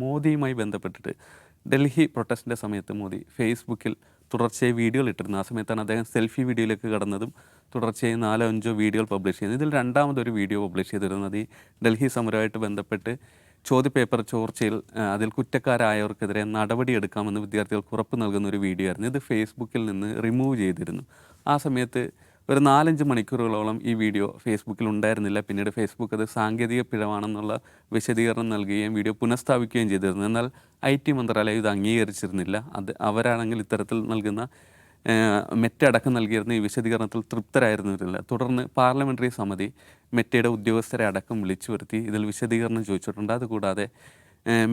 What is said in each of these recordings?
മോദിയുമായി ബന്ധപ്പെട്ടിട്ട് ഡൽഹി പ്രൊട്ടസ്റ്റിൻ്റെ സമയത്ത് മോദി ഫേസ്ബുക്കിൽ തുടർച്ചയായി വീഡിയോകൾ ഇട്ടിരുന്നു. ആ സമയത്താണ് അദ്ദേഹം സെൽഫി വീഡിയോയിലേക്ക് കടന്നതും തുടർച്ചയായി 4-5 വീഡിയോകൾ പബ്ലിഷ് ചെയ്യുന്നത്. ഇതിൽ രണ്ടാമതൊരു വീഡിയോ പബ്ലിഷ് ചെയ്തിരുന്നത് ഈ ഡൽഹി സമരവുമായിട്ട് ബന്ധപ്പെട്ട് ചോദ്യപേപ്പർ ചോർച്ചയിൽ അതിൽ കുറ്റക്കാരായവർക്കെതിരെ നടപടിയെടുക്കാമെന്ന് വിദ്യാർത്ഥികൾക്ക് ഉറപ്പ് നൽകുന്ന ഒരു വീഡിയോ ആയിരുന്നു. ഇത് ഫേസ്ബുക്കിൽ നിന്ന് റിമൂവ് ചെയ്തിരുന്നു. ആ സമയത്ത് ഒരു 4-5 മണിക്കൂറുകളോളം ഈ വീഡിയോ ഫേസ്ബുക്കിൽ ഉണ്ടായിരുന്നില്ല. പിന്നീട് ഫേസ്ബുക്ക് അത് സാങ്കേതിക പിഴവാണെന്നുള്ള വിശദീകരണം നൽകുകയും വീഡിയോ പുനഃസ്ഥാപിക്കുകയും ചെയ്തിരുന്നു. എന്നാൽ IT മന്ത്രാലയം ഇത് അംഗീകരിച്ചിരുന്നില്ല. അവരാണെങ്കിൽ ഇത്തരത്തിൽ നൽകുന്ന മെറ്റ അടക്കം നൽകിയിരുന്ന ഈ വിശദീകരണത്തിൽ തൃപ്തരായിരുന്നില്ല. തുടർന്ന് പാർലമെൻ്ററി സമിതി മെറ്റയുടെ ഉദ്യോഗസ്ഥരെ അടക്കം വിളിച്ചു വരുത്തി ഇതിൽ വിശദീകരണം ചോദിച്ചിട്ടുണ്ട്. അതുകൂടാതെ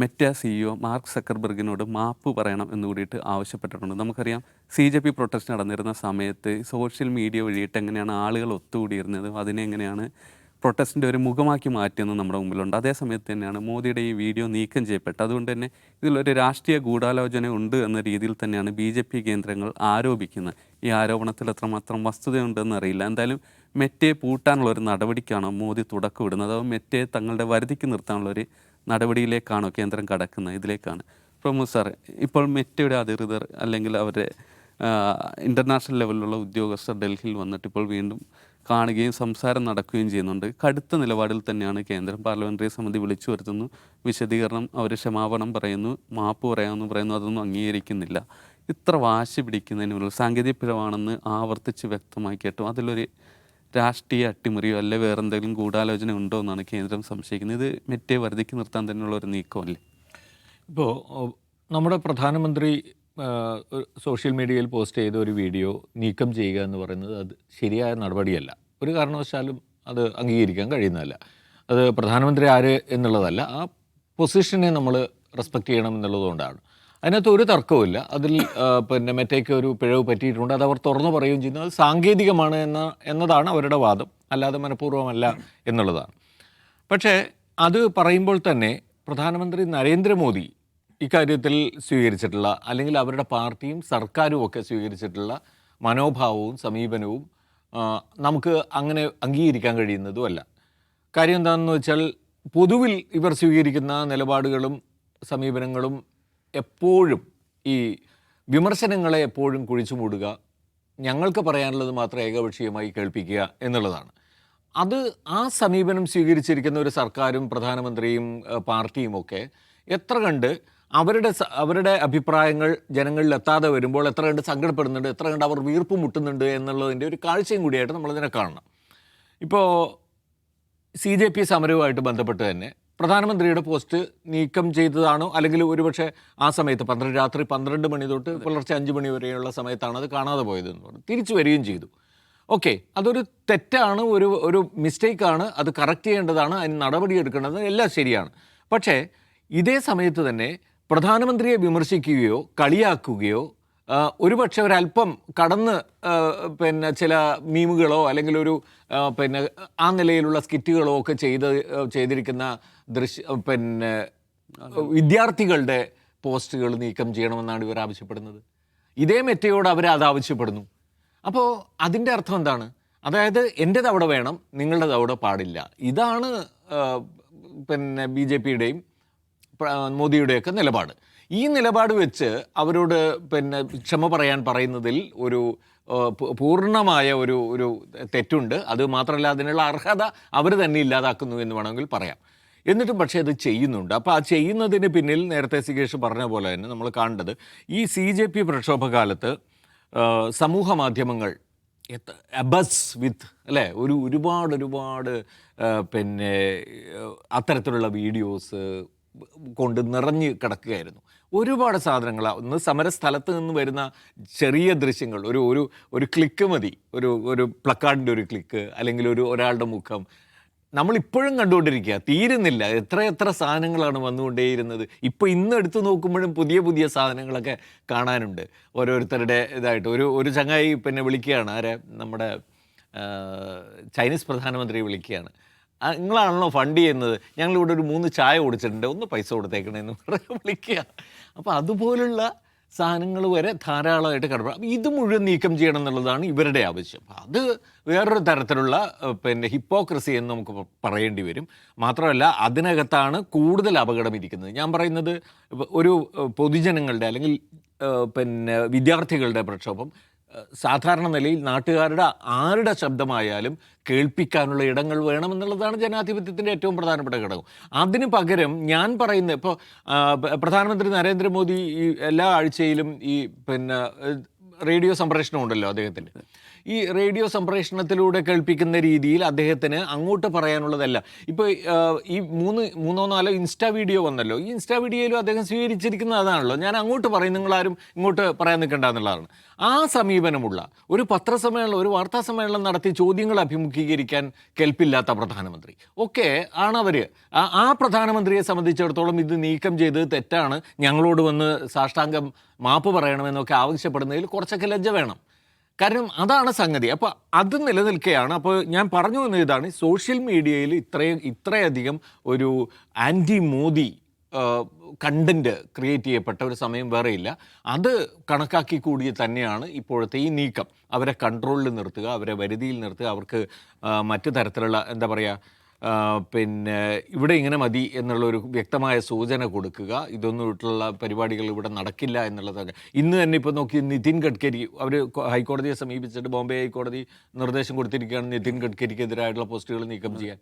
മെറ്റ CEO മാർക്ക് സക്കർബർഗിനോട് മാപ്പ് പറയണം എന്ന് കൂടിയിട്ട് ആവശ്യപ്പെട്ടിട്ടുണ്ട്. നമുക്കറിയാം CJP പ്രൊട്ടസ്റ്റ് നടന്നിരുന്ന സമയത്ത് സോഷ്യൽ മീഡിയ വഴിയിട്ട് എങ്ങനെയാണ് ആളുകൾ ഒത്തുകൂടിയിരുന്നത്, അതിനെ എങ്ങനെയാണ് പ്രൊട്ടസ്റ്റിൻ്റെ ഒരു മുഖമാക്കി മാറ്റിയെന്ന് നമ്മുടെ മുമ്പിലുണ്ട്. അതേ സമയത്ത് തന്നെയാണ് മോദിയുടെ ഈ വീഡിയോ നീക്കം ചെയ്യപ്പെട്ടത്. അതുകൊണ്ട് തന്നെ ഇതിലൊരു രാഷ്ട്രീയ ഗൂഢാലോചന ഉണ്ട് എന്ന രീതിയിൽ തന്നെയാണ് BJP കേന്ദ്രങ്ങൾ ആരോപിക്കുന്നത്. ഈ ആരോപണത്തിൽ എത്രമാത്രം വസ്തുതയുണ്ടെന്ന് അറിയില്ല. എന്തായാലും മെറ്റയെ പൂട്ടാനുള്ള ഒരു നടപടിക്കാണോ മോദി തുടക്കമിടുന്നത്, അതോ മെറ്റയെ തങ്ങളുടെ വരുതിക്ക് നിർത്താനുള്ളൊരു നടപടിയിലേക്കാണോ കേന്ദ്രം കടക്കുന്നത്? ഇതിലേക്കാണ്. പ്രമോദ് സാർ, ഇപ്പോൾ മെറ്റയുടെ അധികൃതർ അല്ലെങ്കിൽ അവരുടെ ഇൻ്റർനാഷണൽ ലെവലിലുള്ള ഉദ്യോഗസ്ഥർ ഡൽഹിയിൽ വന്നിട്ട് ഇപ്പോൾ വീണ്ടും കാണുകയും സംസാരം നടക്കുകയും ചെയ്യുന്നുണ്ട്. കടുത്ത നിലപാടിൽ തന്നെയാണ് കേന്ദ്രം. പാർലമെൻ്ററി സമിതി വിളിച്ചു വരുത്തുന്നു, വിശദീകരണം, അവർ ക്ഷമാപണം പറയുന്നു, മാപ്പ് പറയാമെന്ന് പറയുന്നു, അതൊന്നും അംഗീകരിക്കുന്നില്ല. ഇത്ര വാശി പിടിക്കുന്നതിന് മുന്നിൽ സാങ്കേതിക പിഴവാണെന്ന് ആവർത്തിച്ച് വ്യക്തമാക്കിയിട്ടും അതിലൊരു രാഷ്ട്രീയ അട്ടിമറിയോ അല്ലെ വേറെ എന്തെങ്കിലും ഗൂഢാലോചന ഉണ്ടോ എന്നാണ് കേന്ദ്രം സംശയിക്കുന്നത്. ഇത് മെറ്റയെ വരുതിക്ക് നിർത്താൻ തന്നെയുള്ള ഒരു നീക്കമല്ലേ? ഇപ്പോൾ നമ്മുടെ പ്രധാനമന്ത്രി സോഷ്യൽ മീഡിയയിൽ പോസ്റ്റ് ചെയ്ത ഒരു വീഡിയോ നീക്കം ചെയ്യുക എന്ന് പറയുന്നത് അത് ശരിയായ നടപടിയല്ല. ഒരു കാരണവശാലും അത് അംഗീകരിക്കാൻ കഴിയുന്നതല്ല. അത് പ്രധാനമന്ത്രി ആര് എന്നുള്ളതല്ല, ആ പൊസിഷനെ നമ്മൾ റെസ്പെക്റ്റ് ചെയ്യണം എന്നുള്ളതുകൊണ്ടാണ്. അതിനകത്ത് ഒരു തർക്കവുമില്ല. അതിൽ മെറ്റയ്ക്ക് ഒരു പിഴവ് പറ്റിയിട്ടുണ്ട്, അത് അവർ തുറന്നു പറയുകയും ചെയ്യുന്നത് അത് സാങ്കേതികമാണ് എന്നതാണ് അവരുടെ വാദം, അല്ലാതെ മനഃപൂർവ്വമല്ല എന്നുള്ളതാണ്. പക്ഷേ അത് പറയുമ്പോൾ തന്നെ പ്രധാനമന്ത്രി നരേന്ദ്രമോദി ഇക്കാര്യത്തിൽ സ്വീകരിച്ചിട്ടുള്ള, അല്ലെങ്കിൽ അവരുടെ പാർട്ടിയും സർക്കാരും ഒക്കെ സ്വീകരിച്ചിട്ടുള്ള മനോഭാവവും സമീപനവും നമുക്ക് അങ്ങനെ അംഗീകരിക്കാൻ കഴിയുന്നതുമല്ല. കാര്യം എന്താണെന്ന് വെച്ചാൽ, പൊതുവിൽ ഇവർ സ്വീകരിക്കുന്ന നിലപാടുകളും സമീപനങ്ങളും എപ്പോഴും ഈ വിമർശനങ്ങളെ എപ്പോഴും കുഴിച്ചു മൂടുക, ഞങ്ങൾക്ക് പറയാനുള്ളത് മാത്രം ഏകപക്ഷീയമായി കേൾപ്പിക്കുക എന്നുള്ളതാണ്. അത് ആ സമീപനം സ്വീകരിച്ചിരിക്കുന്ന ഒരു സർക്കാരും പ്രധാനമന്ത്രിയും പാർട്ടിയും ഒക്കെ എത്ര കണ്ട് അവരുടെ അഭിപ്രായങ്ങൾ ജനങ്ങളിൽ എത്താതെ വരുമ്പോൾ എത്ര കണ്ട് സങ്കടപ്പെടുന്നുണ്ട്, എത്ര കണ്ട് അവർ വീർപ്പ് മുട്ടുന്നുണ്ട് എന്നുള്ളതിൻ്റെ ഒരു കാഴ്ചയും കൂടിയായിട്ട് നമ്മളിതിനെ കാണണം. ഇപ്പോൾ CJP സമരവുമായിട്ട് ബന്ധപ്പെട്ട് തന്നെ പ്രധാനമന്ത്രിയുടെ പോസ്റ്റ് നീക്കം ചെയ്തതാണോ, അല്ലെങ്കിൽ ഒരുപക്ഷെ ആ സമയത്ത് രാത്രി 12 മണി തൊട്ട് പുലർച്ചെ 5 മണി വരെയുള്ള സമയത്താണ് അത് കാണാതെ പോയതെന്ന് പറഞ്ഞു, തിരിച്ചു വരികയും ചെയ്തു. ഓക്കെ, അതൊരു തെറ്റാണ്, ഒരു മിസ്റ്റേക്കാണ്, അത് കറക്റ്റ് ചെയ്യേണ്ടതാണ്, അതിന് നടപടിയെടുക്കേണ്ടത്, എല്ലാം ശരിയാണ്. പക്ഷേ ഇതേ സമയത്ത് തന്നെ പ്രധാനമന്ത്രിയെ വിമർശിക്കുകയോ കളിയാക്കുകയോ ഒരുപക്ഷെ ഒരല്പം കടന്ന് ചില മീമുകളോ അല്ലെങ്കിൽ ആ നിലയിലുള്ള സ്കിറ്റുകളോ ഒക്കെ ചെയ്തിരിക്കുന്ന വിദ്യാർത്ഥികളുടെ പോസ്റ്റുകൾ നീക്കം ചെയ്യണമെന്നാണ് ഇവർ ആവശ്യപ്പെടുന്നത്. ഇതേ മെറ്റയോട് അവർ അത് ആവശ്യപ്പെടുന്നു. അപ്പോൾ അതിൻ്റെ അർത്ഥം എന്താണ്? അതായത് എൻ്റേത് അവിടെ വേണം, നിങ്ങളുടേത് അവിടെ പാടില്ല. ഇതാണ് BJPയുടെയും മോദിയുടെയൊക്കെ നിലപാട്. ഈ നിലപാട് വെച്ച് അവരോട് ക്ഷമ പറയാൻ പറയുന്നതിൽ ഒരു പൂർണ്ണമായ ഒരു തെറ്റുണ്ട്. അത് മാത്രമല്ല, അതിനുള്ള അർഹത അവർ തന്നെ ഇല്ലാതാക്കുന്നു എന്ന് വേണമെങ്കിൽ പറയാം. എന്നിട്ടും പക്ഷേ അത് ചെയ്യുന്നുണ്ട്. അപ്പോൾ ആ ചെയ്യുന്നതിന് പിന്നിൽ നേരത്തെ സികേഷ് പറഞ്ഞ പോലെ തന്നെ നമ്മൾ കാണേണ്ടത്, ഈ CJP പ്രക്ഷോഭകാലത്ത് സമൂഹ മാധ്യമങ്ങൾ അബസ് വിത്ത് അല്ലേ ഒരുപാട് അത്തരത്തിലുള്ള വീഡിയോസ് കൊണ്ട് നിറഞ്ഞ് കിടക്കുകയായിരുന്നു. ഒരുപാട് സാധനങ്ങൾ, ഒന്ന് സമരസ്ഥലത്ത് നിന്ന് വരുന്ന ചെറിയ ദൃശ്യങ്ങൾ, ഒരു ക്ലിക്ക് മതി, ഒരു പ്ലക്കാർഡിൻ്റെ ഒരു ക്ലിക്ക്, അല്ലെങ്കിൽ ഒരാളുടെ മുഖം നമ്മളിപ്പോഴും കണ്ടുകൊണ്ടിരിക്കുക, തീരുന്നില്ല. എത്ര സാധനങ്ങളാണ് വന്നുകൊണ്ടേയിരുന്നത്. ഇപ്പോൾ ഇന്ന് എടുത്തു നോക്കുമ്പോഴും പുതിയ സാധനങ്ങളൊക്കെ കാണാനുണ്ട്. ഓരോരുത്തരുടെ ഇതായിട്ട് ഒരു ചങ്ങായി വിളിക്കുകയാണ്, നമ്മുടെ ചൈനീസ് പ്രധാനമന്ത്രി വിളിക്കുകയാണ്, നിങ്ങളാണല്ലോ ഫണ്ട് ചെയ്യുന്നത്, ഞങ്ങളിവിടെ ഒരു 3 ചായ കുടിച്ചിട്ടുണ്ട്, ഒന്ന് പൈസ കൊടുത്തേക്കണേന്ന് പറഞ്ഞ് വിളിക്കുക. അപ്പോൾ അതുപോലുള്ള സാധനങ്ങൾ വരെ ധാരാളമായിട്ട് കിടപ്പുണ്ട്. അപ്പം ഇത് മുഴുവൻ നീക്കം ചെയ്യണം എന്നുള്ളതാണ് ഇവരുടെ ആവശ്യം. അത് വേറൊരു തരത്തിലുള്ള പിന്നെ ഹിപ്പോക്രസി എന്ന് നമുക്ക് പറയേണ്ടി വരും. മാത്രമല്ല അതിനകത്താണ് കൂടുതൽ അപകടം ഇരിക്കുന്നത്. ഞാൻ പറയുന്നത് ഒരു പൊതുജനങ്ങളുടെ അല്ലെങ്കിൽ പിന്നെ വിദ്യാർത്ഥികളുടെ പ്രക്ഷോഭം സാധാരണ നിലയിൽ നാട്ടുകാരുടെ ആരുടെ ശബ്ദമായാലും കേൾപ്പിക്കാനുള്ള ഇടങ്ങൾ വേണമെന്നുള്ളതാണ് ജനാധിപത്യത്തിൻ്റെ ഏറ്റവും പ്രധാനപ്പെട്ട ഘടകം. അതിന് പകരം ഞാൻ പറയുന്നത് ഇപ്പോൾ പ്രധാനമന്ത്രി നരേന്ദ്രമോദി ഈ എല്ലാ ആഴ്ചയിലും ഈ പിന്നെ റേഡിയോ സംപ്രേഷണം ഉണ്ടല്ലോ അദ്ദേഹത്തിൻ്റെ. ഈ റേഡിയോ സംപ്രേഷണത്തിലൂടെ കേൾപ്പിക്കുന്ന രീതിയിൽ അദ്ദേഹത്തിന് അങ്ങോട്ട് പറയാനുള്ളതല്ല. ഇപ്പോൾ ഈ മൂന്നോ നാലോ ഇൻസ്റ്റാ വീഡിയോ വന്നല്ലോ. ഈ ഇൻസ്റ്റാ വീഡിയോയിലും അദ്ദേഹം സ്വീകരിച്ചിരിക്കുന്നത് അതാണല്ലോ, ഞാൻ അങ്ങോട്ട് പറയും, നിങ്ങളാരും ഇങ്ങോട്ട് പറയാൻ നിൽക്കേണ്ട എന്നുള്ളതാണ്. ആ സമീപനമുള്ള ഒരു പത്രസമ്മേളനം, ഒരു വാർത്താ സമ്മേളനം നടത്തി ചോദ്യങ്ങൾ അഭിമുഖീകരിക്കാൻ കെൽപ്പില്ലാത്ത പ്രധാനമന്ത്രി ഒക്കെ ആണവർ. ആ പ്രധാനമന്ത്രിയെ സംബന്ധിച്ചിടത്തോളം ഇത് നീക്കം ചെയ്ത് തെറ്റാണ്, ഞങ്ങളോട് വന്ന് സാഷ്ടാംഗം മാപ്പ് പറയണമെന്നൊക്കെ ആവശ്യപ്പെടുന്നതിൽ കുറച്ചൊക്കെ ലജ്ജ വേണം. കാരണം അതാണ് സംഗതി. അപ്പോൾ അത് നിലനിൽക്കുകയാണ്. അപ്പോൾ ഞാൻ പറഞ്ഞു വന്ന ഇതാണ്, സോഷ്യൽ മീഡിയയിൽ ഇത്രയധികം ഒരു ആൻറ്റി മോദി കണ്ടൻറ്റ് ക്രിയേറ്റ് ചെയ്യപ്പെട്ട ഒരു സമയം വേറെയില്ല. അത് കണക്കാക്കി കൂടി തന്നെയാണ് ഇപ്പോഴത്തെ ഈ നീക്കം. അവരെ കൺട്രോളിൽ നിർത്തുക, അവരെ വരുതിയിൽ നിർത്തുക, അവർക്ക് മറ്റു തരത്തിലുള്ള എന്താ പറയുക പിന്നെ ഇവിടെ ഇങ്ങനെ മതി എന്നുള്ളൊരു വ്യക്തമായ സൂചന കൊടുക്കുക. ഇതൊന്നും ഇട്ടുള്ള പരിപാടികൾ ഇവിടെ നടക്കില്ല എന്നുള്ളതൊക്കെ. ഇന്ന് തന്നെ ഇപ്പോൾ നോക്കി നിതിൻ ഗഡ്കരി അവർ ഹൈക്കോടതിയെ സമീപിച്ചിട്ട് ബോംബെ ഹൈക്കോടതി നിർദ്ദേശം കൊടുത്തിരിക്കുകയാണ് നിതിൻ ഗഡ്കരിക്കെതിരായിട്ടുള്ള പോസ്റ്റുകൾ നീക്കം ചെയ്യാൻ.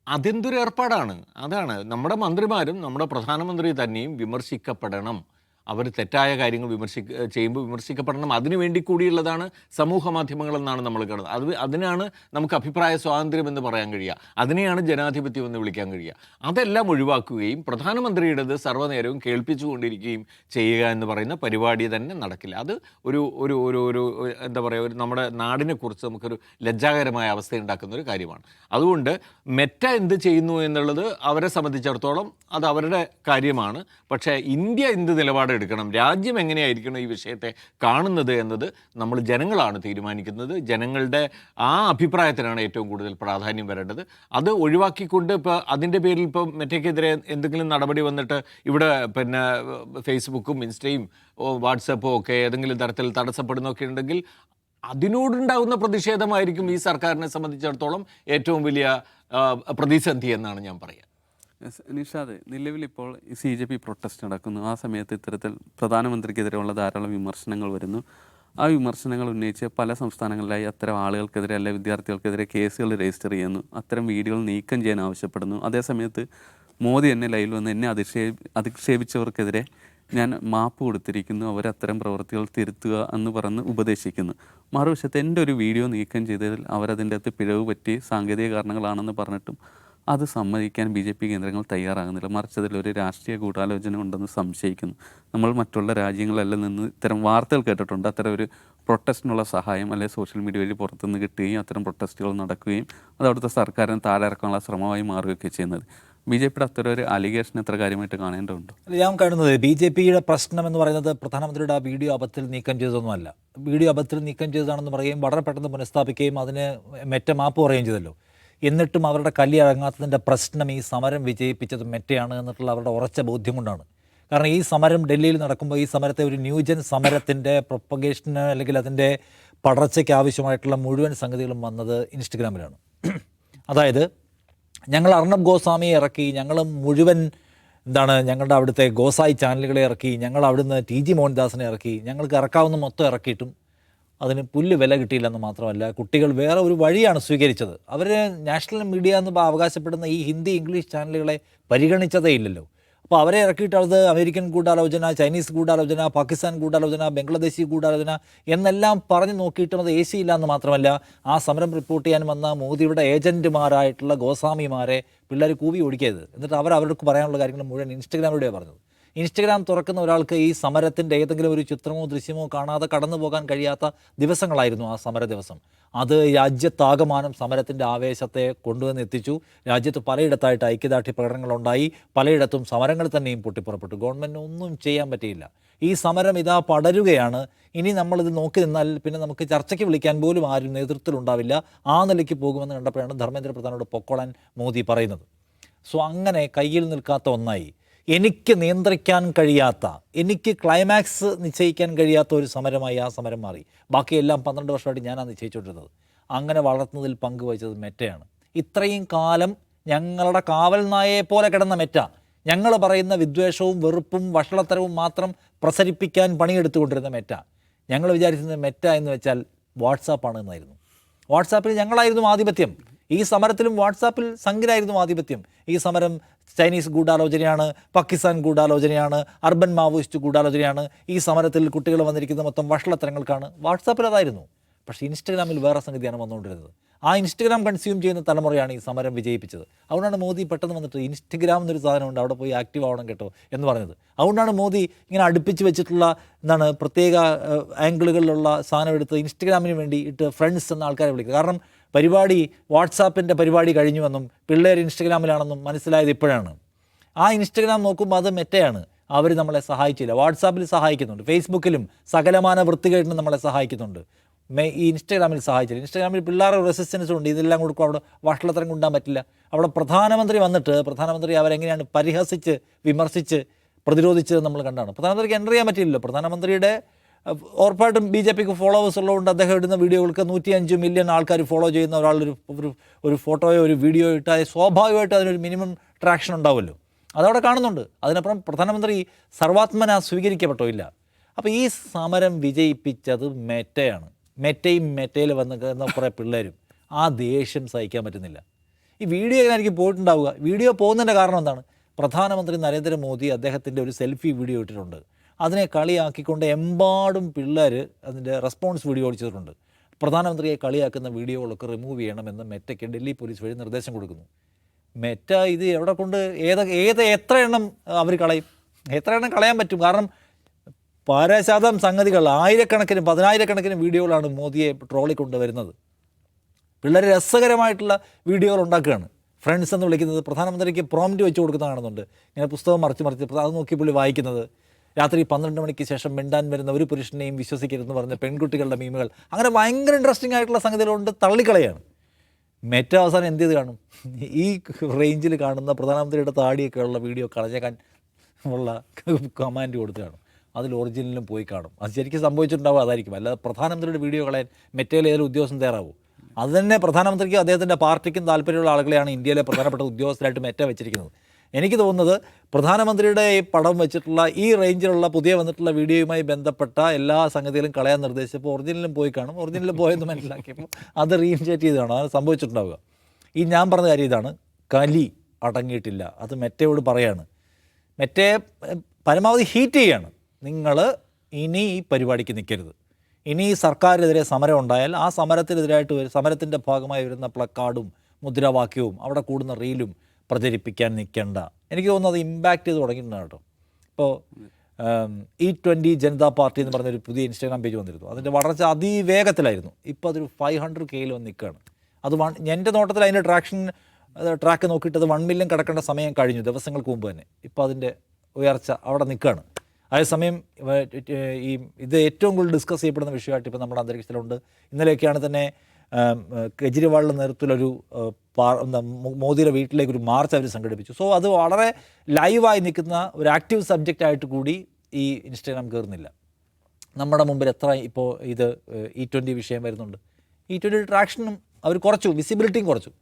അതെന്തൊരു ഏർപ്പാടാണ്. അതാണ് നമ്മുടെ മന്ത്രിമാരും നമ്മുടെ പ്രധാനമന്ത്രി തന്നെയും വിമർശിക്കപ്പെടണം. അവർ തെറ്റായ കാര്യങ്ങൾ ചെയ്യുമ്പോൾ വിമർശിക്കപ്പെടണം. അതിനു വേണ്ടി കൂടിയുള്ളതാണ് സമൂഹ മാധ്യമങ്ങളെന്നാണ് നമ്മൾ കാണുന്നത്. അതിനാണ് നമുക്ക് അഭിപ്രായ സ്വാതന്ത്ര്യം എന്ന് പറയാൻ കഴിയുക. അതിനെയാണ് ജനാധിപത്യം എന്ന് വിളിക്കാൻ കഴിയുക. അതെല്ലാം ഒഴിവാക്കുകയും പ്രധാനമന്ത്രിയുടേത് സർവ്വനേരവും കേൾപ്പിച്ചുകൊണ്ടിരിക്കുകയും ചെയ്യുക എന്ന് പറയുന്ന പരിപാടി തന്നെ നടക്കില്ല. അത് ഒരു ഒരു ഒരു ഒരു എന്താ പറയുക, ഒരു നമ്മുടെ നാടിനെക്കുറിച്ച് നമുക്കൊരു ലജ്ജാകരമായ അവസ്ഥ ഉണ്ടാക്കുന്ന ഒരു കാര്യമാണ്. അതുകൊണ്ട് മെറ്റ എന്ത് ചെയ്യുന്നു എന്നുള്ളത് അവരെ സംബന്ധിച്ചിടത്തോളം അത് അവരുടെ കാര്യമാണ്. പക്ഷേ ഇന്ത്യ എന്ത് എടുക്കണം, രാജ്യം എങ്ങനെയായിരിക്കണം ഈ വിഷയത്തെ കാണുന്നത് എന്നത് നമ്മൾ ജനങ്ങളാണ് തീരുമാനിക്കുന്നത്. ജനങ്ങളുടെ ആ അഭിപ്രായത്തിനാണ് ഏറ്റവും കൂടുതൽ പ്രാധാന്യം വരേണ്ടത്. അത് ഒഴിവാക്കിക്കൊണ്ട് ഇപ്പോൾ അതിൻ്റെ പേരിൽ ഇപ്പോൾ മെറ്റയ്ക്കെതിരെ എന്തെങ്കിലും നടപടി വന്നിട്ട് ഇവിടെ പിന്നെ ഫേസ്ബുക്കും ഇൻസ്റ്റയും വാട്സപ്പും ഒക്കെ ഏതെങ്കിലും തരത്തിൽ തടസ്സപ്പെടുന്നൊക്കെ ഉണ്ടെങ്കിൽ അതിനോടുണ്ടാകുന്ന പ്രതിഷേധമായിരിക്കും ഈ സർക്കാരിനെ സംബന്ധിച്ചിടത്തോളം ഏറ്റവും വലിയ പ്രതിസന്ധി എന്നാണ് ഞാൻ പറയുക. നിഷാദ്, നിലവിലിപ്പോൾ CJP പ്രൊട്ടസ്റ്റ് നടക്കുന്നു. ആ സമയത്ത് ഇത്തരത്തിൽ പ്രധാനമന്ത്രിക്കെതിരെയുള്ള ധാരാളം വിമർശനങ്ങൾ വരുന്നു. ആ വിമർശനങ്ങൾ ഉന്നയിച്ച് പല സംസ്ഥാനങ്ങളിലായി അത്തരം ആളുകൾക്കെതിരെ അല്ലെ വിദ്യാർത്ഥികൾക്കെതിരെ കേസുകൾ രജിസ്റ്റർ ചെയ്യുന്നു. അത്തരം വീഡിയോകൾ നീക്കം ചെയ്യാൻ ആവശ്യപ്പെടുന്നു. അതേസമയത്ത് മോദി എന്നെ ലൈവിൽ വന്ന് എന്നെ അധിക്ഷേപിച്ചവർക്കെതിരെ ഞാൻ മാപ്പ് കൊടുത്തിരിക്കുന്നു, അവരത്തരം പ്രവൃത്തികൾ തിരുത്തുക എന്ന് പറഞ്ഞ് ഉപദേശിക്കുന്നു. മറുവശത്ത് എൻ്റെ ഒരു വീഡിയോ നീക്കം ചെയ്തതിൽ അവരതിൻ്റെ അകത്ത് പിഴവ് പറ്റി സാങ്കേതിക കാരണങ്ങളാണെന്ന് പറഞ്ഞിട്ടും അത് സമ്മതിക്കാൻ BJP കേന്ദ്രങ്ങൾ തയ്യാറാകുന്നില്ല. മറിച്ച് അതിലൊരു രാഷ്ട്രീയ ഗൂഢാലോചന ഉണ്ടെന്ന് സംശയിക്കുന്നു. നമ്മൾ മറ്റുള്ള രാജ്യങ്ങളെല്ലാം നിന്ന് ഇത്തരം വാർത്തകൾ കേട്ടിട്ടുണ്ട്. അത്തരം ഒരു പ്രൊട്ടസ്റ്റിനുള്ള സഹായം അല്ലെങ്കിൽ സോഷ്യൽ മീഡിയ വഴി പുറത്തുനിന്ന് കിട്ടുകയും അത്തരം പ്രൊട്ടസ്റ്റുകൾ നടക്കുകയും അത് അവിടുത്തെ സർക്കാരിന് താഴെയിറക്കാനുള്ള ശ്രമമായി മാറുകയൊക്കെ ചെയ്യുന്നത്. BJPയുടെ അത്തരം ഒരു അലിഗേഷൻ എത്ര കാര്യമായിട്ട് കാണേണ്ടതുണ്ട്? ഞാൻ കാണുന്നത് BJPയുടെ പ്രശ്നം എന്ന് പറയുന്നത് പ്രധാനമന്ത്രിയുടെ ആ വീഡിയോ അബദ്ധത്തിൽ നീക്കം ചെയ്തതൊന്നുമല്ല. വീഡിയോ അബദ്ധത്തിൽ നീക്കം ചെയ്തതാണെന്ന് പറയുകയും വളരെ പെട്ടെന്ന് പുനഃസ്ഥാപിക്കുകയും അതിന് മെറ്റ മാപ്പ് പറയുകയും ചെയ്തല്ലോ. എന്നിട്ടും അവരുടെ കല്ലിറങ്ങാത്തതിൻ്റെ പ്രശ്നം ഈ സമരം വിജയിപ്പിച്ചത് മെറ്റയാണ് എന്നിട്ടുള്ള അവരുടെ ഉറച്ച ബോധ്യം കൊണ്ടാണ്. കാരണം ഈ സമരം ഡൽഹിയിൽ നടക്കുമ്പോൾ ഈ സമരത്തെ ഒരു ന്യൂജൻ സമരത്തിൻ്റെ പ്രൊപ്പഗേഷന് അല്ലെങ്കിൽ അതിൻ്റെ പടർച്ചയ്ക്ക് ആവശ്യമായിട്ടുള്ള മുഴുവൻ സംഗതികളും വന്നത് ഇൻസ്റ്റഗ്രാമിലാണ്. അതായത് ഞങ്ങൾ അർണബ് ഗോസ്വാമിയെ ഇറക്കി, ഞങ്ങൾ മുഴുവൻ ഞങ്ങളുടെ അവിടുത്തെ ഗോസായി ചാനലുകളെ ഇറക്കി, ഞങ്ങൾ അവിടുന്ന് TG മോഹൻദാസിനെ ഇറക്കി, ഞങ്ങൾക്ക് ഇറക്കാവുന്ന മൊത്തം ഇറക്കിയിട്ടും അതിന് പുല്ല് വില കിട്ടിയില്ലെന്ന് മാത്രമല്ല, കുട്ടികൾ വേറെ ഒരു വഴിയാണ് സ്വീകരിച്ചത്. അവർ നാഷണൽ മീഡിയ എന്ന് അവകാശപ്പെടുന്ന ഈ ഹിന്ദി ഇംഗ്ലീഷ് ചാനലുകളെ പരിഗണിച്ചതേ ഇല്ലല്ലോ. അപ്പോൾ അവരെ ഇറക്കിയിട്ട് അത് അമേരിക്കൻ ഗൂഢാലോചന, ചൈനീസ് ഗൂഢാലോചന, പാകിസ്ഥാൻ ഗൂഢാലോചന, ബംഗ്ലാദേശി ഗൂഢാലോചന എന്നെല്ലാം പറഞ്ഞു നോക്കിയിട്ടും അത് ഏശിയില്ല എന്ന് മാത്രമല്ല, ആ സമരം റിപ്പോർട്ട് ചെയ്യാൻ വന്ന മോദിയുടെ ഏജൻറ്റുമാരായിട്ടുള്ള ഗോസ്വാമിമാരെ പിള്ളേർ കൂവി ഓടിക്കരുത്. എന്നിട്ട് അവർക്ക് പറയാനുള്ള കാര്യങ്ങൾ മുഴുവൻ ഇൻസ്റ്റഗ്രാമിലൂടെയാണ് പറഞ്ഞത്. ഇൻസ്റ്റഗ്രാം തുറക്കുന്ന ഒരാൾക്ക് ഈ സമരത്തിൻ്റെ ഏതെങ്കിലും ഒരു ചിത്രമോ ദൃശ്യമോ കാണാതെ കടന്നു പോകാൻ കഴിയാത്ത ദിവസങ്ങളായിരുന്നു ആ സമര ദിവസം. അത് രാജ്യത്താകമാനം സമരത്തിൻ്റെ ആവേശത്തെ കൊണ്ടുവന്ന് എത്തിച്ചു. രാജ്യത്ത് പലയിടത്തായിട്ട് ഐക്യദാർഢ്യ പ്രകടനങ്ങളുണ്ടായി, പലയിടത്തും സമരങ്ങൾ തന്നെയും പൊട്ടിപ്പുറപ്പെട്ടു. ഗവൺമെൻറ്റിന് ഒന്നും ചെയ്യാൻ പറ്റിയില്ല. ഈ സമരം ഇതാ പടരുകയാണ്. ഇനി നമ്മളിത് നോക്കി നിന്നാൽ പിന്നെ നമുക്ക് ചർച്ചയ്ക്ക് വിളിക്കാൻ പോലും ആരും നേതൃത്വത്തിലുണ്ടാവില്ല. ആ നിലയ്ക്ക് പോകുമെന്ന് കണ്ടപ്പോഴാണ് ധർമ്മേന്ദ്ര പ്രധാനോട് പൊക്കോളാൻ മോദി പറയുന്നത്. സോ അങ്ങനെ കയ്യിൽ നിൽക്കാത്ത ഒന്നായി എനിക്ക് നിയന്ത്രിക്കാൻ കഴിയാത്ത, എനിക്ക് ക്ലൈമാക്സ് നിശ്ചയിക്കാൻ കഴിയാത്ത ഒരു സമരമായി ആ സമരം മാറി. ബാക്കിയെല്ലാം 12 വർഷമായിട്ട് ഞാനാണ് നിശ്ചയിച്ചുകൊണ്ടിരുന്നത്. അങ്ങനെ വളർത്തുന്നതിൽ പങ്കുവഹിച്ചത് മെറ്റയാണ്. ഇത്രയും കാലം ഞങ്ങളുടെ കാവൽ നായയെ പോലെ കിടന്ന മെറ്റ ഞങ്ങൾ പറയുന്ന വിദ്വേഷവും വെറുപ്പും വഷളത്തരവും മാത്രം പ്രസരിപ്പിക്കാൻ പണിയെടുത്തുകൊണ്ടിരുന്ന മെറ്റ, ഞങ്ങൾ വിചാരിക്കുന്നത് മെറ്റ എന്ന് വെച്ചാൽ വാട്സാപ്പാണ് എന്നായിരുന്നു. വാട്സാപ്പിൽ ഞങ്ങളായിരുന്നു ആധിപത്യം. ഈ സമരത്തിലും വാട്സാപ്പിൽ സംഘിലായിരുന്നു ആധിപത്യം. ഈ സമരം ചൈനീസ് ഗൂഢാലോചനയാണ്, പാകിസ്ഥാൻ ഗൂഢാലോചനയാണ്, അർബൻ മാവോയിസ്റ്റ് ഗൂഢാലോചനയാണ്, ഈ സമരത്തിൽ കുട്ടികൾ വന്നിരിക്കുന്ന മൊത്തം വഷളത്തരങ്ങൾക്കാണ്. വാട്സാപ്പിൽ അതായിരുന്നു. പക്ഷേ ഇൻസ്റ്റഗ്രാമിൽ വേറെ സംഗതിയാണ് വന്നുകൊണ്ടിരുന്നത്. ആ ഇൻസ്റ്റഗ്രാം കൺസ്യൂം ചെയ്യുന്ന തലമുറയാണ് ഈ സമരം വിജയിപ്പിച്ചത്. അതുകൊണ്ടാണ് മോദി പെട്ടെന്ന് വന്നിട്ട് ഇൻസ്റ്റഗ്രാം എന്നൊരു സാധനമുണ്ട്, അവിടെ പോയി ആക്റ്റീവ് ആവണം കേട്ടോ എന്ന് പറഞ്ഞത്. അതുകൊണ്ടാണ് മോദി ഇങ്ങനെ അടുപ്പിച്ച് വെച്ചിട്ടുള്ള പ്രത്യേക ആംഗിളുകളിലുള്ള സാധനം എടുത്ത് ഇൻസ്റ്റഗ്രാമിന് വേണ്ടി ഇട്ട് ഫ്രണ്ട്സ് എന്ന ആൾക്കാരെ വിളിക്കുന്നത്. കാരണം പരിപാടി വാട്സാപ്പിൻ്റെ പരിപാടി കഴിഞ്ഞുവെന്നും പിള്ളേർ ഇൻസ്റ്റഗ്രാമിലാണെന്നും മനസ്സിലായത് ഇപ്പോഴാണ്. ആ ഇൻസ്റ്റഗ്രാം നോക്കുമ്പോൾ അത് മെറ്റയാണ്. അവർ നമ്മളെ സഹായിച്ചില്ല. വാട്സാപ്പിൽ സഹായിക്കുന്നുണ്ട്, ഫേസ്ബുക്കിലും സകലമാന വൃത്തികേട്ടിനും നമ്മളെ സഹായിക്കുന്നുണ്ട്. ഈ ഇൻസ്റ്റഗ്രാമിൽ സഹായിച്ചില്ല. ഇൻസ്റ്റഗ്രാമിൽ പിള്ളേരുടെ റെസിസ്റ്റൻസും ഉണ്ട്. ഇതെല്ലാം കൊടുക്കും അവിടെ വഷളത്തരം കൊണ്ടാൻ പറ്റില്ല. അവിടെ പ്രധാനമന്ത്രി വന്നിട്ട് പ്രധാനമന്ത്രി അവരെങ്ങനെയാണ് പരിഹസിച്ച് വിമർശിച്ച് പ്രതിരോധിച്ചത് നമ്മൾ കണ്ടാണ്. പ്രധാനമന്ത്രിക്ക് എൻ്റർ ചെയ്യാൻ പറ്റില്ലല്ലോ. പ്രധാനമന്ത്രിയുടെ ഉറപ്പായിട്ടും BJPക്ക് ഫോളോവേഴ്സ് ഉള്ളതുകൊണ്ട് അദ്ദേഹം ഇടുന്ന വീഡിയോകൾക്ക് 105 മില്യൺ ആൾക്കാർ ഫോളോ ചെയ്യുന്ന ഒരാളൊരു ഒരു ഫോട്ടോയോ ഒരു വീഡിയോ ഇട്ടാൽ സ്വാഭാവികമായിട്ട് അതിനൊരു മിനിമം ട്രാക്ഷൻ ഉണ്ടാവുമല്ലോ. അതവിടെ കാണുന്നുണ്ട്. അതിനപ്പുറം പ്രധാനമന്ത്രി സർവാത്മന സ്വീകരിക്കപ്പെട്ടോ ഇല്ല. അപ്പോൾ ഈ സമരം വിജയിപ്പിച്ചത് മെറ്റയാണ്. മെറ്റയും മെറ്റയിൽ വന്ന് കുറേ പിള്ളേരും. ആ ദേഷ്യം സഹിക്കാൻ പറ്റുന്നില്ല. ഈ വീഡിയോ എങ്ങനെയായിരിക്കും പോയിട്ടുണ്ടാവുക? വീഡിയോ പോകുന്നതിൻ്റെ കാരണം എന്താണ്? പ്രധാനമന്ത്രി നരേന്ദ്രമോദി അദ്ദേഹത്തിൻ്റെ ഒരു സെൽഫി വീഡിയോ ഇട്ടിട്ടുണ്ട്. അതിനെ കളിയാക്കിക്കൊണ്ട് എമ്പാടും പിള്ളേർ അതിൻ്റെ റെസ്പോൺസ് വീഡിയോ ചെയ്തിട്ടുണ്ട്. പ്രധാനമന്ത്രിയെ കളിയാക്കുന്ന വീഡിയോകളൊക്കെ റിമൂവ് ചെയ്യണമെന്ന് മെറ്റയ്ക്ക് ഡൽഹി പോലീസ് വഴി നിർദ്ദേശം കൊടുക്കുന്നു. മെറ്റ ഇത് എവിടെ കൊണ്ട് എത്ര എണ്ണം അവർ കളയും? എത്ര എണ്ണം കളയാൻ പറ്റും? കാരണം പരശതം സംഗതികൾ, ആയിരക്കണക്കിന് 10,000-കണക്കിന് വീഡിയോകളാണ് മോദിയെ ട്രോളിക്കൊണ്ട് വരുന്നത്. പിള്ളേർ രസകരമായിട്ടുള്ള വീഡിയോകൾ ഉണ്ടാക്കുകയാണ്. ഫ്രണ്ട്സ് എന്ന് വിളിക്കുന്നത് പ്രധാനമന്ത്രിക്ക് പ്രോംപ്റ്റ് വെച്ച് കൊടുക്കുന്ന കാണുന്നുണ്ട്. ഇങ്ങനെ പുസ്തകം മറിച്ച് അത് നോക്കി പുള്ളി വായിക്കുന്നത്. രാത്രി 12 മണിക്ക് ശേഷം മിണ്ടാൻ വരുന്ന ഒരു പുരുഷനെയും വിശ്വസിക്കരുതെന്ന് പറഞ്ഞ പെൺകുട്ടികളുടെ മീമുകൾ, അങ്ങനെ ഭയങ്കര ഇൻട്രസ്റ്റിംഗ് ആയിട്ടുള്ള സംഗതികളുണ്ട്. തള്ളിക്കളയാണ്. മെറ്റ അവസാനം എന്ത് ചെയ്ത് കാണും? ഈ റേഞ്ചിൽ കാണുന്ന പ്രധാനമന്ത്രിയുടെ താടിയൊക്കെ ഉള്ള വീഡിയോ കളഞ്ഞേക്കാൻ ഉള്ള കമാൻഡ് കൊടുത്ത് കാണും. അതിൽ ഒറിജിനലും പോയി കാണും. അത് ശരിക്കും സംഭവിച്ചിട്ടുണ്ടാവും. അതായിരിക്കും. അല്ലാതെ പ്രധാനമന്ത്രിയുടെ വീഡിയോ കളയാൻ മെറ്റയിൽ ഏതൊരു ഉദ്യോഗസ്ഥൻ തയ്യാറാവും? അത് തന്നെ പ്രധാനമന്ത്രിക്കും അദ്ദേഹത്തിൻ്റെ പാർട്ടിക്കും താല്പര്യമുള്ള ആളുകളെയാണ് ഇന്ത്യയിലെ പ്രധാനപ്പെട്ട ഉദ്യോഗസ്ഥരായിട്ട് മെറ്റ വെച്ചിരിക്കുന്നത്. എനിക്ക് തോന്നുന്നത് പ്രധാനമന്ത്രിയുടെ ഈ പടം വെച്ചിട്ടുള്ള ഈ റേഞ്ചിലുള്ള പുതിയ വന്നിട്ടുള്ള വീഡിയോയുമായി ബന്ധപ്പെട്ട എല്ലാ സംഗതികളും കളയാൻ നിർദ്ദേശിച്ചപ്പോൾ ഒറിജിനലും പോയി കാണും. ഒറിജിനൽ പോയെന്ന് മനസ്സിലാക്കിയപ്പോൾ അത് റീഇൻഷേറ്റ് ചെയ്തതാണ്. അത് സംഭവിച്ചിട്ടുണ്ടാവുക. ഈ ഞാൻ പറഞ്ഞ കാര്യം ഇതാണ്. കലി അടങ്ങിയിട്ടില്ല. അത് മെറ്റയോട് പറയാണ്. മെറ്റയെ പരമാവധി ഹീറ്റ് ചെയ്യാണ്. നിങ്ങൾ ഇനി ഈ പരിപാടിക്ക് നിൽക്കരുത്. ഇനി സർക്കാരിനെതിരെ സമരം ഉണ്ടായാൽ ആ സമരത്തിനെതിരായിട്ട് സമരത്തിൻ്റെ ഭാഗമായി വരുന്ന പ്ലക്കാർഡും മുദ്രാവാക്യവും അവിടെ കൂടുന്ന റീലും പ്രചരിപ്പിക്കാൻ നിൽക്കേണ്ട. എനിക്ക് തോന്നുന്നത് ഇമ്പാക്റ്റ് ചെയ്ത് തുടങ്ങിയിട്ടുണ്ട് കേട്ടോ. ഇപ്പോൾ E20 ജനതാ പാർട്ടി എന്ന് പറഞ്ഞൊരു പുതിയ ഇൻസ്റ്റാഗ്രാം പേജ് വന്നിരുന്നു. അതിൻ്റെ വളർച്ച അതിവേഗത്തിലായിരുന്നു. ഇപ്പോൾ അതൊരു 500K വന്ന് നിൽക്കുകയാണ്. അത് എൻ്റെ നോട്ടത്തിൽ അതിൻ്റെ ട്രാക്ക് നോക്കിയിട്ട് അത് 1 മില്യൺ കിടക്കേണ്ട സമയം കഴിഞ്ഞു, ദിവസങ്ങൾക്ക് മുമ്പ് തന്നെ. ഇപ്പോൾ അതിൻ്റെ ഉയർച്ച അവിടെ നിൽക്കുകയാണ്. അതേസമയം ഇത് ഏറ്റവും കൂടുതൽ ഡിസ്കസ് ചെയ്യപ്പെടുന്ന വിഷയമായിട്ട് ഇപ്പോൾ നമ്മുടെ അന്തരീക്ഷത്തിലുണ്ട്. ഇന്നലെയൊക്കെയാണ് തന്നെ കെജ്രിവാളിൻ്റെ നേതൃത്വത്തിലൊരു മോദിയുടെ വീട്ടിലേക്ക് ഒരു മാർച്ച് അവർ സംഘടിപ്പിച്ചു. സോ അത് വളരെ ലൈവായി നിൽക്കുന്ന ഒരു ആക്റ്റീവ് സബ്ജക്റ്റായിട്ട് കൂടി ഈ ഇൻസ്റ്റാഗ്രാം കയറുന്നില്ല. നമ്മുടെ മുമ്പിൽ എത്ര ഇപ്പോൾ ഇത് E20 വിഷയം വരുന്നുണ്ട്. E20 ട്രാക്ഷനും അവർ കുറച്ചു, വിസിബിലിറ്റിയും കുറച്ചു.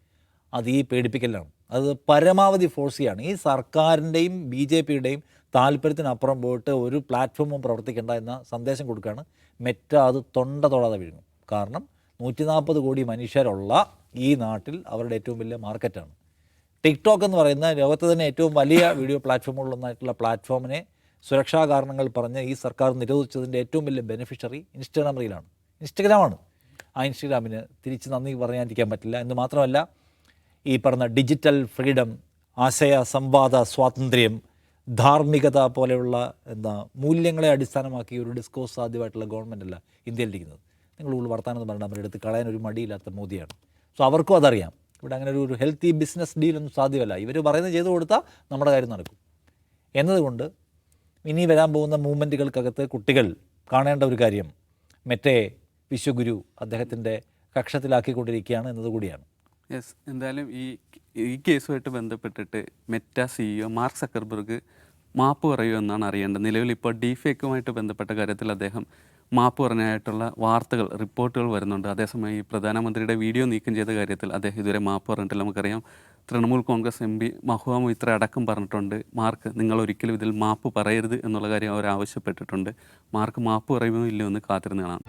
അത് ഈ പേടിപ്പിക്കലാണ്. അത് പരമാവധി ഫോഴ്സ് ചെയ്യാണ്. ഈ സർക്കാരിൻ്റെയും BJPയുടെയും താല്പര്യത്തിനപ്പുറം പോയിട്ട് ഒരു പ്ലാറ്റ്ഫോമും പ്രവർത്തിക്കേണ്ട എന്ന സന്ദേശം കൊടുക്കുകയാണ്. മെറ്റ അത് തൊണ്ട തൊടാതെ വീഴുന്നു. കാരണം 140 കോടി മനുഷ്യരുള്ള ഈ നാട്ടിൽ അവരുടെ ഏറ്റവും വലിയ മാർക്കറ്റാണ്. ടിക്ടോക്ക് എന്ന് പറയുന്ന ലോകത്തെ തന്നെ ഏറ്റവും വലിയ വീഡിയോ പ്ലാറ്റ്ഫോമുകളൊന്നായിട്ടുള്ള പ്ലാറ്റ്ഫോമിനെ സുരക്ഷാ കാരണങ്ങൾ പറഞ്ഞ് ഈ സർക്കാർ നിരോധിച്ചതിൻ്റെ ഏറ്റവും വലിയ ബെനിഫിഷ്യറി ഇൻസ്റ്റാഗ്രാം റീലാണ്, ഇൻസ്റ്റഗ്രാമാണ്. ആ ഇൻസ്റ്റഗ്രാമിന് തിരിച്ച് നന്ദി പറയാതിരിക്കാൻ പറ്റില്ല. എന്ന് മാത്രമല്ല, ഈ പറഞ്ഞ ഡിജിറ്റൽ ഫ്രീഡം, ആശയ സംവാദ സ്വാതന്ത്ര്യം, ധാർമ്മികത പോലെയുള്ള മൂല്യങ്ങളെ അടിസ്ഥാനമാക്കി ഒരു ഡിസ്കോഴ്സ് സാധ്യമായിട്ടുള്ള ഗവൺമെൻറ്റല്ല ഇന്ത്യയിലിരിക്കുന്നത്. നിങ്ങൾ വർത്താനം പറഞ്ഞാൽ അവരുടെ അടുത്ത് കളയാൻ ഒരു മടിയില്ലാത്ത മോദിയാണ്. സോ അവർക്കും അതറിയാം. ഇവിടെ അങ്ങനെ ഒരു ഹെൽത്തി ബിസിനസ് ഡീലൊന്നും സാധ്യമല്ല. ഇവർ പറയുന്നത് ചെയ്തു കൊടുത്താൽ നമ്മുടെ കാര്യം നടക്കും എന്നതുകൊണ്ട് ഇനി വരാൻ പോകുന്ന മൂവ്മെൻറ്റുകൾക്കകത്ത് കുട്ടികൾ കാണേണ്ട ഒരു കാര്യം മെറ്റയെ വിശ്വഗുരു അദ്ദേഹത്തിൻ്റെ കക്ഷത്തിലാക്കിക്കൊണ്ടിരിക്കുകയാണ് എന്നതുകൂടിയാണ്. യെസ്, എന്തായാലും ഈ കേസുമായിട്ട് ബന്ധപ്പെട്ടിട്ട് മെറ്റ CEO മാർക്ക് സക്കർബർഗ് മാപ്പ് പറയുമോ എന്നാണ് അറിയേണ്ടത്. നിലവിൽ ഇപ്പോൾ ഡീഫേക്കുമായിട്ട് ബന്ധപ്പെട്ട കാര്യത്തിൽ അദ്ദേഹം മാപ്പ് പറഞ്ഞതായിട്ടുള്ള വാർത്തകൾ, റിപ്പോർട്ടുകൾ വരുന്നുണ്ട്. അതേസമയം ഈ പ്രധാനമന്ത്രിയുടെ വീഡിയോ നീക്കം ചെയ്ത കാര്യത്തിൽ അദ്ദേഹം ഇതുവരെ മാപ്പ് പറഞ്ഞിട്ടില്ല. നമുക്കറിയാം തൃണമൂൽ കോൺഗ്രസ് MP മഹുവ മൊയ്ത്ര അടക്കം പറഞ്ഞിട്ടുണ്ട്, മാർക്ക് നിങ്ങൾ ഒരിക്കലും ഇതിൽ മാപ്പ് പറയരുത് എന്നുള്ള കാര്യം അവർ ആവശ്യപ്പെട്ടിട്ടുണ്ട്. മാർക്ക് മാപ്പ് പറയുമോ ഇല്ലയോ എന്ന് കാത്തിരുന്ന് കാണാം.